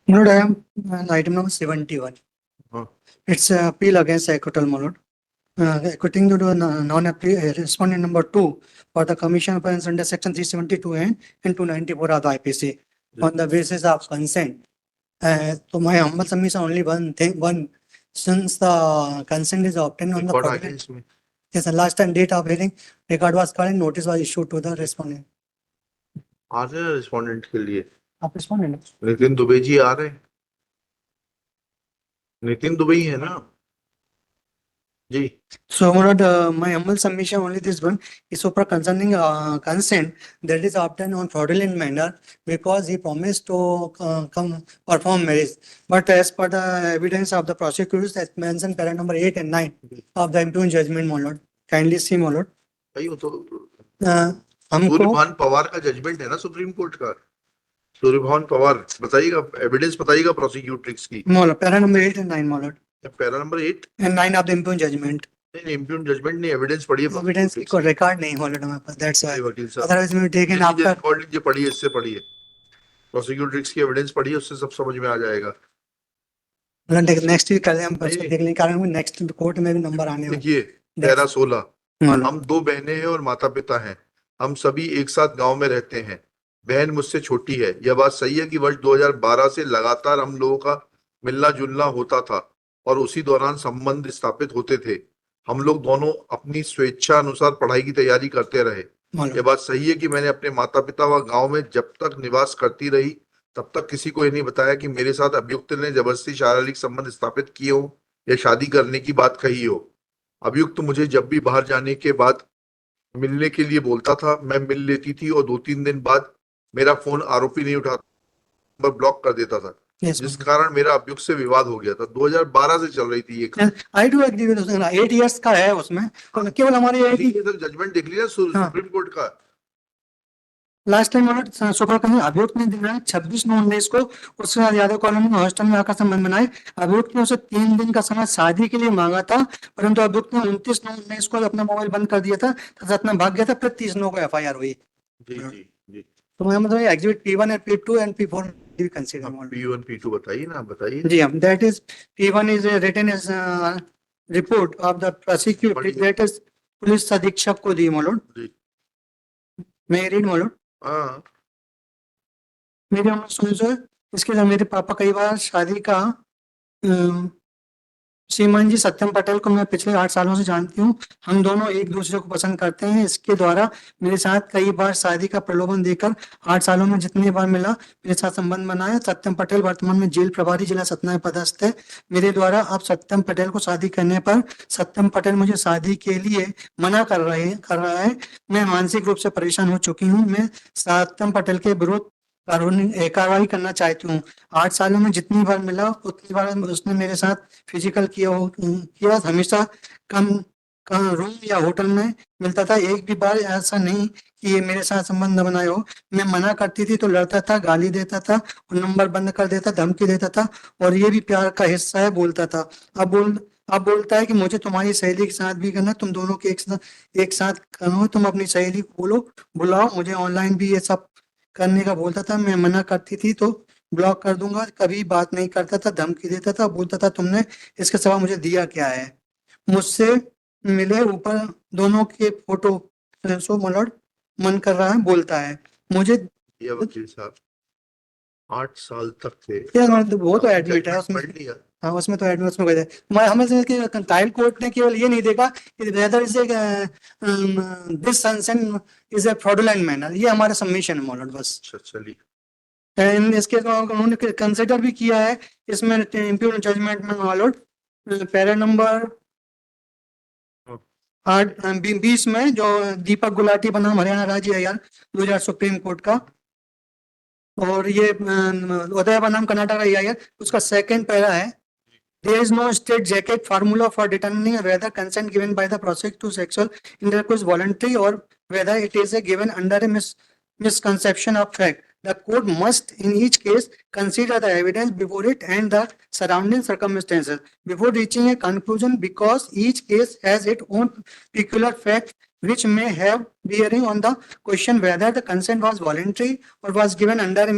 Lord, I am on item number 71. Huh. It's a appeal against Equitel, my lord. According to the respondent number 2 for the commission offence under section 372 and 294 of the IPC on the basis of consent. To my humble submission, only one thing, since the consent is obtained on the Record fraudulent. against me. Yes, the last time date of hearing, record was called and notice was issued to the respondent. आ रहे हैं respondent के लिए आप respondent? Nitin Dubey ji आ रहे हैं नितिन दुबे ही है ना जी So, my lord, my humble submission only this one is super concerning consent that is obtained on fraudulent manner because he promised to come perform marriage. But as per the evidence of the prosecutors that mentioned para number 8 and 9 of the impugned judgment, my lord, kindly see, my lord. भाई वो तो हमको सूर्यभान पवार का judgement है ना supreme Court का सूर्यभान पवार बताइएगा evidence बताइएगा प्रोसिक्यूट्रिक्स की my lord, para number 8 and 9, my lord, para number 8 and 9 of the impugned judgment. नहीं इम्प्यून जजमेंट नहीं एविडेंस पढ़िए Evidence को record नहीं हो हमारे पास, that's why. वकील साहब Otherwise, we will take in after. Record लीजिए पढ़िए इससे पढ़िए प्रोसिक्यूट्रिक्स की एविडेंस पढ़िए उससे सब समझ में आ जाएगा नेक्स्ट वीक कल हम परसों देख लेंगे कारण नेक्स्ट कोर्ट में भी नंबर आने वाले देखिए पैरा 16 हैं। हम 2 बहनें हैं और माता पिता हैं हम सभी एक साथ गांव में रहते हैं बहन मुझसे छोटी है यह बात सही है कि वर्ष 2012 से लगातार हम लोगों का मिलना जुलना होता था और उसी दौरान संबंध स्थापित होते थे हम लोग दोनों अपनी स्वेच्छा अनुसार पढ़ाई की तैयारी करते रहे यह बात सही है कि मैंने अपने माता पिता व गांव में जब तक निवास करती रही तब तक किसी को यह नहीं बताया कि मेरे साथ अभियुक्त ने जबरदस्ती शारीरिक संबंध स्थापित किए हो या शादी करने की बात कही हो अभियुक्त मुझे जब भी बाहर जाने के बाद मिलने के लिए बोलता था मैं मिल लेती थी और 2-3 दिन बाद मेरा फोन आरोपी नहीं उठाता ब्लॉक कर देता था Yes, जिस कारण मेरा अभियुक्त से विवाद हो गया था 2012 से चल रही थी ये I do agree with 8 years का है उसमें तो केवल हमारी जजमेंट देख लिया सुप्रीम कोर्ट का लास्ट टाइम सुपर कहीं अभियुक्त ने दिया 26/9/19 को उसके बाद यादव कॉलोनी में हॉस्टल में आकर संबंध बनाए अभियुक्त ने उसे 3 दिन का समय शादी के लिए मांगा था परंतु अभियुक्त ने 29/9/19 को अपना मोबाइल बंद कर दिया था तथा अपना भाग गया था फिर 30/9 को FIR हुई जी जी जी तो मैं मतलब exhibit P1 and P2 and P4 भी कंसीडर P1 P2 बताइए ना बताइए जी हम that is P1 is written as report of the prosecutor that is police अधीक्षक को दी मोलोड जी मैं रीड मोलोड हाँ मेरे हम सुन इसके लिए मेरे पापा कई बार शादी का श्रीमान जी सत्यम पटेल को मैं पिछले 8 सालों से जानती हूँ हम दोनों एक दूसरे को पसंद करते हैं इसके द्वारा मेरे साथ कई बार शादी का प्रलोभन देकर 8 सालों में जितनी बार मिला मेरे साथ संबंध बनाया सत्यम पटेल वर्तमान में जेल प्रभारी जिला सतना में पदस्थ है मेरे द्वारा अब सत्यम पटेल को शादी करने पर सत्यम पटेल मुझे शादी के लिए मना कर रहा है मैं मानसिक रूप से परेशान हो चुकी हूँ मैं सत्यम पटेल के विरुद्ध कार्रवाई करना चाहती हूँ 8 सालों में जितनी बार मिला उतनी बार उसने मेरे साथ फिजिकल किया हमेशा कम रूम या होटल में मिलता था एक भी बार ऐसा नहीं कि ये मेरे साथ संबंध न बनाए हो मैं मना करती थी तो लड़ता था गाली देता था और नंबर बंद कर देता धमकी देता था और ये भी प्यार का हिस्सा है बोलता था अब बोलता है कि मुझे तुम्हारी सहेली के साथ भी करना तुम दोनों के एक साथ करो तुम अपनी सहेली को बुलाओ मुझे ऑनलाइन भी ये सब करने का बोलता था मैं मना करती थी तो ब्लॉक कर दूंगा कभी बात नहीं करता था धमकी देता था बोलता था तुमने इसके सिवा मुझे दिया क्या है मुझसे मिले ऊपर दोनों के फोटो सो मलॉट मन कर रहा है बोलता है मुझे ये वकील साहब 8 साल तक थे वो तो एडमिट है उसमें हाँ उसमें तो एडमिट उसमें मैं हमें ट्रायल कोर्ट ने केवल ये नहीं देखा कि whether is this consent is a fraudulent manner ये हमारा सबमिशन है मॉलॉट बस चलिए इसके उन्होंने कंसिडर भी किया है इसमें इम्प्यून जजमेंट में मॉलॉट पैरा नंबर 20 में जो दीपक गुलाटी बनाम हरियाणा राज्य आयोग 2000 सुप्रीम कोर्ट का और ये उदय बनाम कर्नाटक आयोग उसका सेकंड पैरा है There is no state jacket formula for determining whether consent given by the prosecutor to sexual intercourse is voluntary or whether it is given under a misconception of fact. The court must, in each case, consider the evidence before it and the surrounding circumstances before reaching a conclusion because each case has its own peculiar facts which may have bearing on the question whether the consent was voluntary or was given under a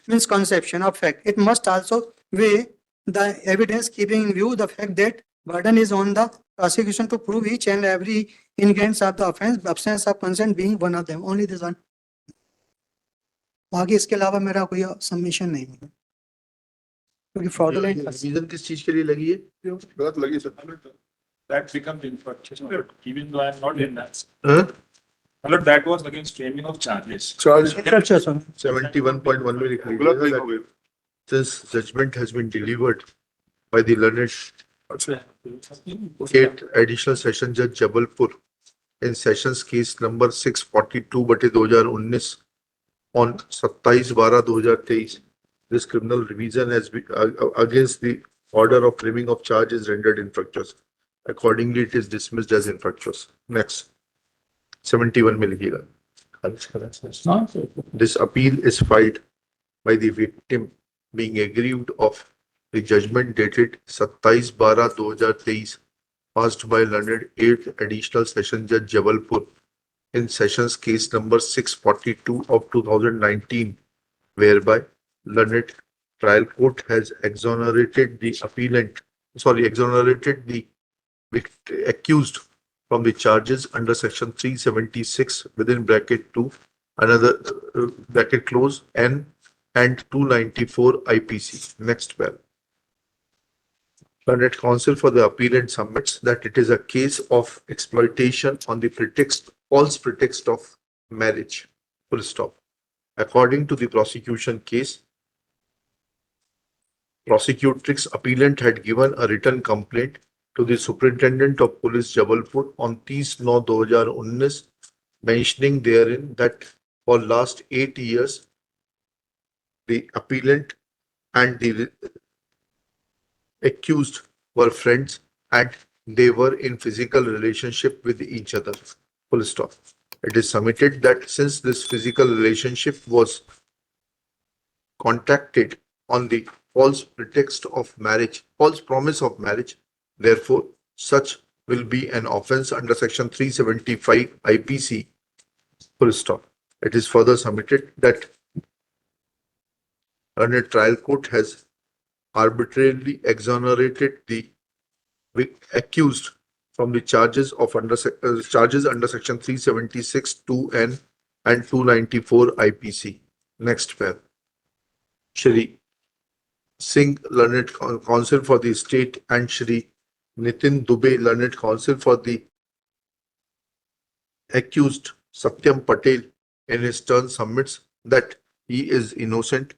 misconception of fact. It must also weigh the evidence, keeping in view the fact that burden is on the prosecution to prove each and every ingredient of the offense, absence of consent being one of them. Only this one. आगे इसके अलावा मेरा कोई submission नहीं है क्योंकि fraudulent reason किस चीज के लिए लगी है? गलत लगी sir. That becomes infraction, but even though I am not in that. हाँ? Hello, that was against framing of charges. Charge अच्छा सर 71.1 में लिखा गलत नहीं है हो गई. since judgment has been delivered by the learned अच्छा. State Additional Session Judge Jabalpur in Sessions Case number 642/2019 on 27/12/2023. This criminal revision has been against the order of framing of charge is rendered infructuous. Accordingly, it is dismissed as infructuous. Next, 71 में लिखिएगा. This appeal is filed by the victim being aggrieved of the judgment dated 27/12/2023 passed by learned 8th Additional Session Judge Jabalpur in Sessions Case number 642 of 2019, whereby learned trial court has exonerated the accused from the charges under section 376 within bracket 2 another bracket close N and 294 IPC. Next well. Learned counsel for the appellant submits that it is a case of exploitation on the false pretext of marriage. Full stop. According to the prosecution case, prosecutrix appellant had given a written complaint to the Superintendent of Police Jabalpur on 30/9/2019, mentioning therein that for last 8 years, the appellant and the accused were friends and they were in physical relationship with each other. Full stop. It is submitted that since this physical relationship was contracted on the false pretext of marriage, false promise of marriage, therefore, such will be an offense under section 375 IPC. Full stop. It is further submitted that a trial court has arbitrarily exonerated the accused from the charges under section 376 2N and 294 IPC. Next pair. Shri Singh, learned counsel for the state, and Shri Nitin Dubey, learned counsel for the accused, Satyam Patel, in his turn submits that he is innocent.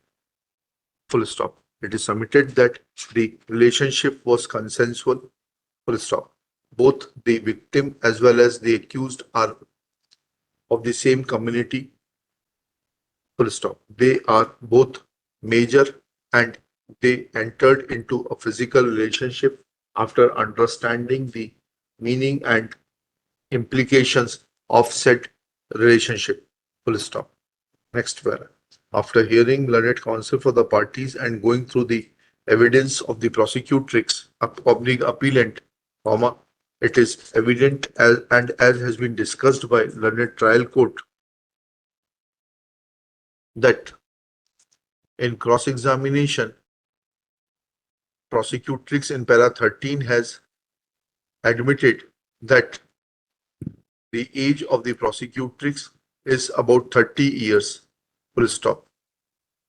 Full stop. It is submitted that the relationship was consensual. Full stop. Both the victim as well as the accused are of the same community. Full stop. They are both major and they entered into a physical relationship after understanding the meaning and implications of said relationship. Full stop. Next paragraph. After hearing learned counsel for the parties and going through the evidence of the prosecutrix of the appellant, it is evident as has been discussed by learned trial court that in cross-examination, prosecutrix in para 13 has admitted that the age of the prosecutrix is about 30 years. Full stop.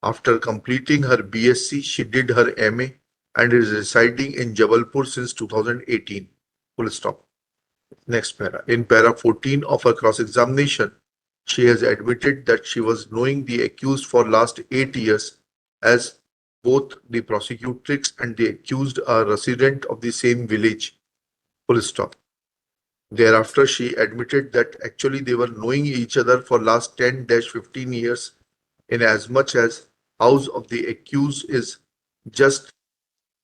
After completing her BSc, she did her MA and is residing in Jabalpur since 2018. Full stop. Next para. In para 14 of her cross-examination, she has admitted that she was knowing the accused for last 8 years, as both the prosecutrix and the accused are resident of the same village. Full stop. Thereafter, she admitted that actually they were knowing each other for last 10-15 years, in as much as house of the accused is just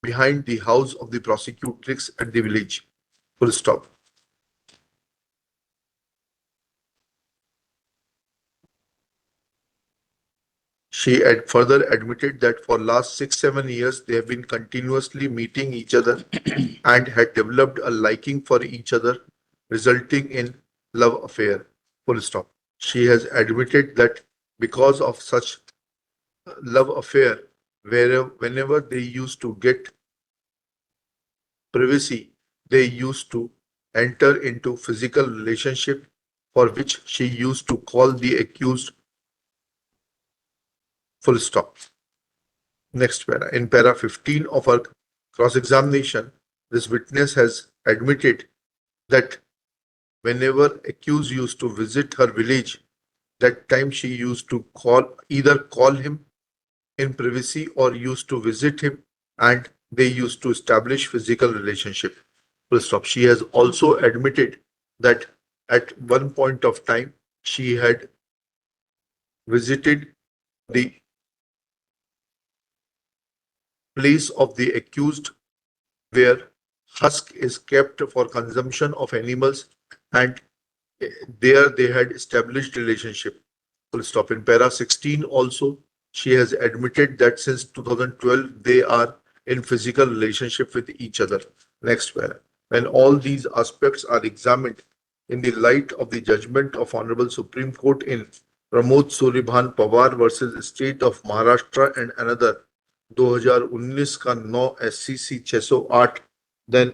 behind the house of the prosecutrix at the village. Full stop. She had further admitted that for last 6-7 years they have been continuously meeting each other and had developed a liking for each other, resulting in love affair. Full stop. She has admitted that because of such love affair, whenever they used to get privacy, they used to enter into physical relationship for which she used to call the accused. Full stop. Next para. In para 15 of her cross-examination, this witness has admitted that whenever accused used to visit her village, that time she used to either call him in privacy or used to visit him, and they used to establish physical relationship. Full stop. She has also admitted that at one point of time she had visited the place of the accused where husk is kept for consumption of animals, and there they had established relationship. Full stop. In para 16 also, she has admitted that since 2012 they are in physical relationship with each other. Next para. When all these aspects are examined in the light of the judgment of Honorable Supreme Court in Pramod Suribhan Pawar versus State of Maharashtra and another 2019 का 9 SCC 608, then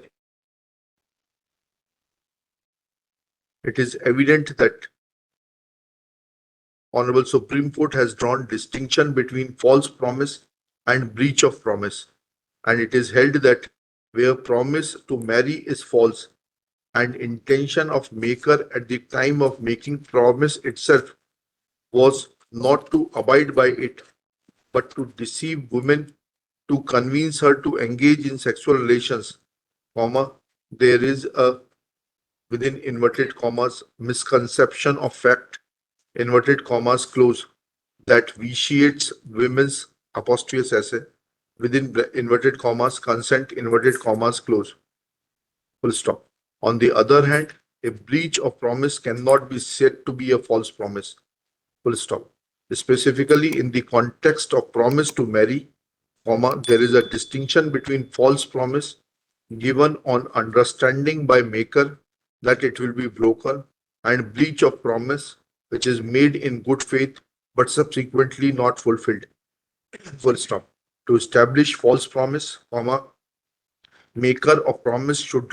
it is evident that Honorable Supreme Court has drawn distinction between false promise and breach of promise, and it is held that where promise to marry is false and intention of maker at the time of making promise itself was not to abide by it but to deceive women to convince her to engage in sexual relations, comma, there is a within inverted commas misconception of fact, inverted commas close, that vitiates women's apostrophe essay within inverted commas consent inverted commas close. Full stop. On the other hand, a breach of promise cannot be said to be a false promise. Full stop. Specifically in the context of promise to marry, comma, there is a distinction between false promise given on understanding by maker that it will be broken and breach of promise which is made in good faith but subsequently not fulfilled. Full stop. To establish false promise, comma, maker of promise should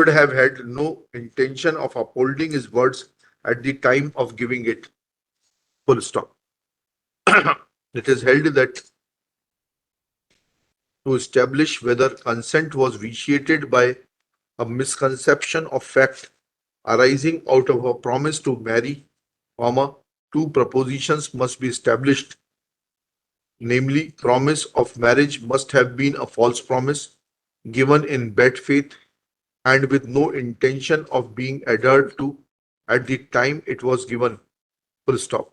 have had no intention of upholding his words at the time of giving it. Full stop. It is held that to establish whether consent was vitiated by a misconception of fact arising out of a promise to marry, comma, two propositions must be established, namely, promise of marriage must have been a false promise given in bad faith and with no intention of being adhered to at the time it was given. Full stop.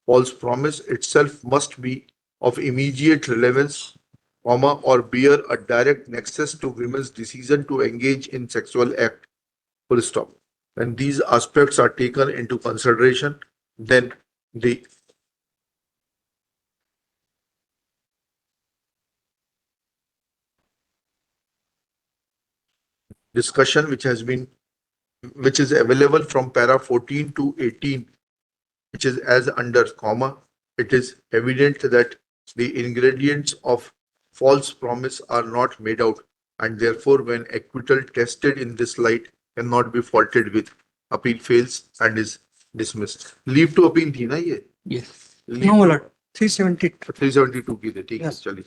False promise itself must be of immediate relevance, comma, or bear a direct nexus to women's decision to engage in sexual act. Full stop. When these aspects are taken into consideration, then the discussion which is available from para 14 to 18, which is as under, comma, it is evident that the ingredients of false promise are not made out, and therefore when acquittal tested in this light cannot be faulted with. Appeal fails and is dismissed. Leave to appeal थी ना ये? Yes. Leave No, to- my lord. 372. 372 की थी, ठीक है, Yes. चलिए.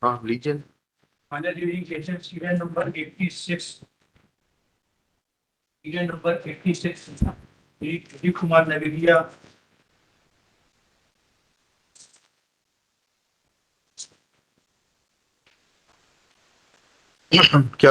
हाँ, लीजिए. Final hearing session, serial number 86. Serial number 86. Pradeep Kumar Navia. क्या